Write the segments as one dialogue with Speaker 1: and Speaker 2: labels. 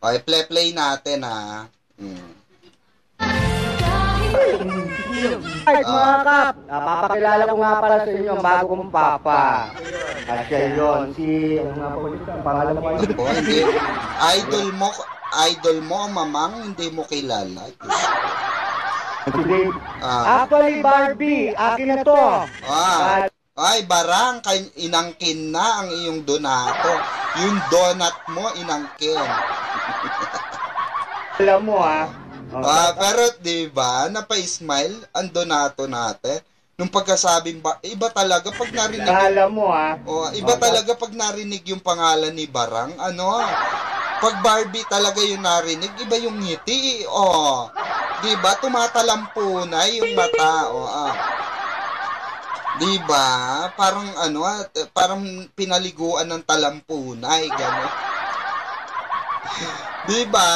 Speaker 1: Okay, play natin ha.
Speaker 2: Alright mga kap, papakilala ko nga pala sa inyo ang bago kong papa. At siya yun, ano nga po ulit ang pangalan na pala?
Speaker 1: Ako, hindi. Idol mo, mamang, hindi mo kilala.
Speaker 2: Si Dave. Actually, Barbie, akin na to.
Speaker 1: Ay, barang, inangkin na ang iyong donato. Yung donut mo, inangkin.
Speaker 2: Alam mo
Speaker 1: pero di ba, napa-smile ang donato natin. Nung pagkasabing iba talaga pag narinig.
Speaker 2: Alam mo
Speaker 1: iba talaga pag narinig yung pangalan ni Barang. Pag Barbie talaga yung narinig, iba yung ngiti. Di ba, tumatalampo na yung mata. Di ba? Parang parang pinaliguan ng talampunay, gano'n. Di ba?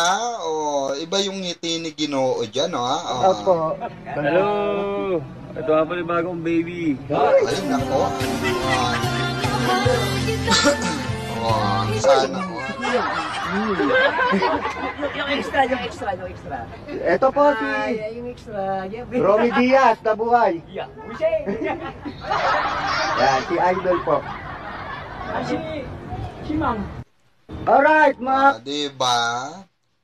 Speaker 1: Iba yung ngiti ni Ginoo diyan,
Speaker 2: Opo.
Speaker 3: Hello. Ito nga pala yung bagong baby.
Speaker 1: Ay, nako. Sana ko.
Speaker 4: Yung extra.
Speaker 2: Ito po si
Speaker 4: Yung extra.
Speaker 2: Romy Diaz na buhay. Yan, si Idol po.
Speaker 4: Si Ma'am.
Speaker 2: Alright, mga
Speaker 1: Di ba?